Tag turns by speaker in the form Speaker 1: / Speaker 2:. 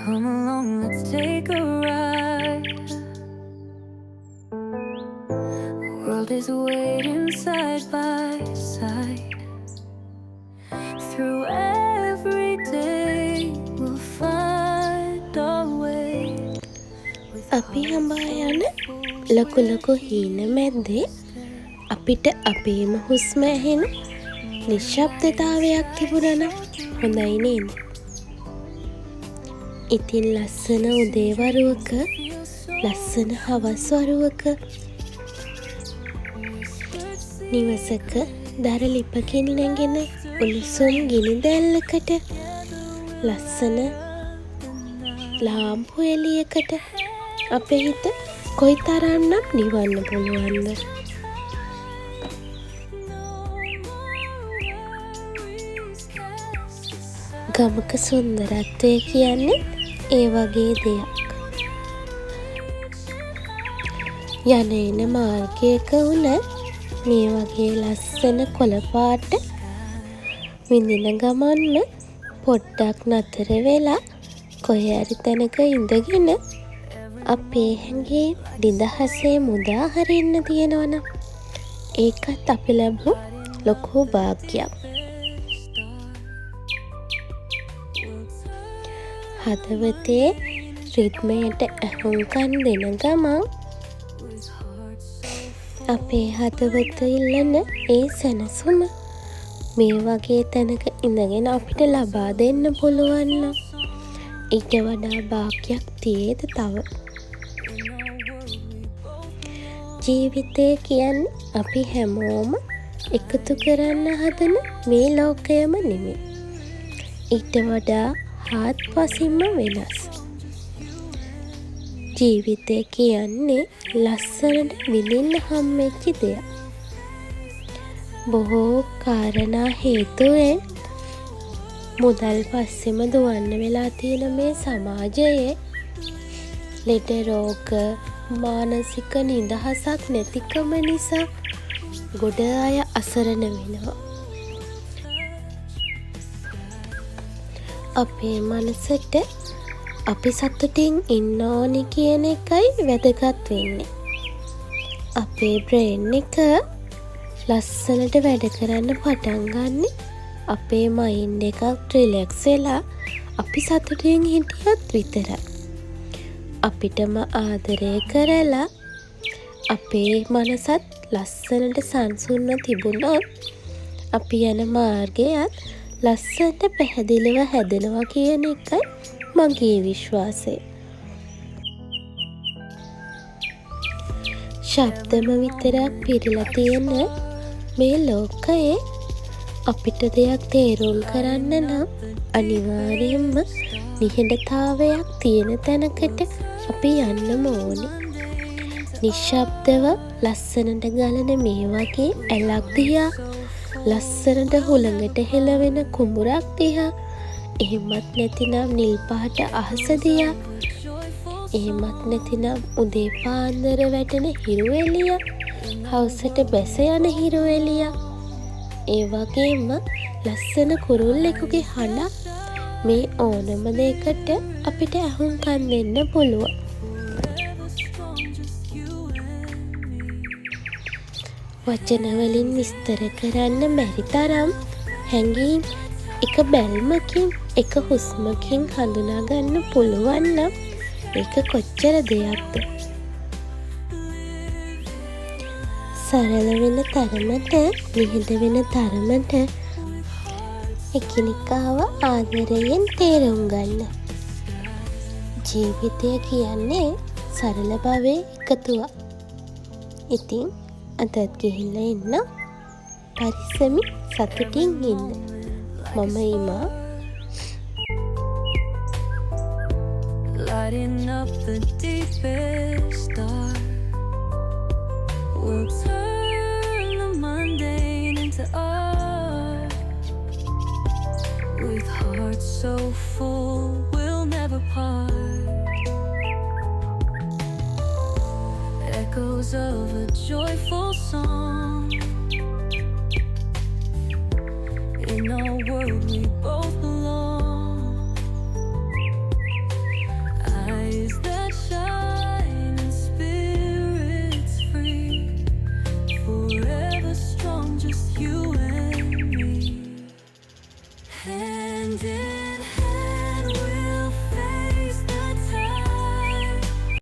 Speaker 1: Come along, let's take a ride. World is waiting side by side. Through every day we'll find our way.
Speaker 2: අපි හඹා යන ලොකු ලොකු හීන මැද්දේ අපිට අපේම හුස්ම ඇහෙන නිශ්ශබ්දතාවයක් තිබුණා නම් හොඳයි නේද? ඉතින් ලස්සන උදේ වරුවක, ලස්සන හවස් වරුවක නිවසක දර ලිපකින් නැගෙන උණුසුම් ගිනි දැල්ලකට, ලස්සන ලාම්පු එළියකට අපේ හිත කොයිතරම්නම් නිවන්න පුළුවන්ද? ගමක සුන්දරත්වය කියන්නේ ඒ වගේ දෙයක්. යන එන මාර්ගයක වුණ මේ වගේ ලස්සන කොළපාට විඳින ගමන්ම පොඩ්ඩක් නතර වෙලා කොහේ හරි තැනක ඉඳගෙන අපේ හැඟේ නිදහසේ මුදා හරින්න තියෙනවනම් ඒකත් අපි ලැබු ලොකු භාග්‍යයක්. හදවතේ රිද්මයට ඇහුම්කන් දෙන ගමන් අපේ හදවත ඉල්ලන ඒ සැනසුම මේ වගේ තැනක ඉඳගෙන අපිට ලබා දෙන්න පුළුවන් නම් ඊට වඩා භාග්‍යයක් තියේද තව? ජීවිතය කියන්නේ අපි හැමෝම එකතු කරන්න හදන මේ ලෝකයම නෙමෙයි. ඊට වඩා හාත්පසින්ම වෙනස්. ජීවිතය කියන්නේ ලස්සනට විඳින්න හම්බෙච්ච දෙයක්. බොහෝ කාරණා හේතුවෙන් මුදල් පස්සෙම දුවන්න වෙලා තියෙන මේ සමාජයේ ලෙඩ රෝග, මානසික නිදහසක් නැතිකම නිසා ගොඩ අය අසරණ වෙනවා. අපේ මනසට අපි සතුටින් ඉන්න ඕනි කියන එකයි වැදගත් වෙන්නේ. අපේ බ්‍රේන් එක ලස්සනට වැඩ කරන්න පටන් ගන්නේ අපේ මයින්ඩ් එකක් රිලැක්ස් වෙලා අපි සතුටින් හිටියොත් විතරයි. අපිටම ආදරය කරලා අපේ මනසත් ලස්සනට සංසුන්ව තිබුණොත් අපි යන මාර්ගයත් ලස්සනට පැහැදිලිව හැදෙනවා කියන එකයි මගේ විශ්වාසය. ශබ්දම විතරක් පිරීලා තියෙන මේ ලෝකයේ අපිට දෙයක් තේරුම් කරන්න නම් අනිවාර්යයෙන්ම නිහඬතාවයක් තියෙන තැනකට අපි යන්නම ඕනේ. නිශ්ශබ්දව ලස්සනට ගලන මේ වගේ ඇලක් දිහා, ලස්සනට හුළඟට හෙලවෙන කුඹුරක් දිහා, එහෙමත් නැතිනම් නිල් පාට අහස දිහා, එහෙමත් නැතිනම් උදේ පාන්දර වැටෙන හිරු එළිය, හවසට බැස යන හිරු එළිය, ඒ වගේම ලස්සන කුරුල්ලෙකුගේ හඬ මේ ඕනම දෙයකට අපිට ඇහුම්කන් දෙන්න පුළුවන්. වචන වලින් විස්තර කරන්න බැරි තරම් හැඟීම් එක බැල්මකින්, එක හුස්මකින් හඳුනා ගන්න පුළුවන් නම් ඒක කොච්චර දෙයක්ද? සරල වෙන තරමට, නිහඬ වෙන තරමට එකිනෙකාව ආදරයෙන් තේරුම් ගන්න. ජීවිතය කියන්නේ සරල භවයේ එකතුවක්. ඉතින් අදත් ගිහිල්ලා එන්න, පරිස්සමින් සතුටින් ඉන්න. මම ඉමා.
Speaker 1: Lighting up the deepest star. We'll turn the mundane into art. With hearts so full, we'll never part. Echoes of a joyful song. In our world we both belong. again.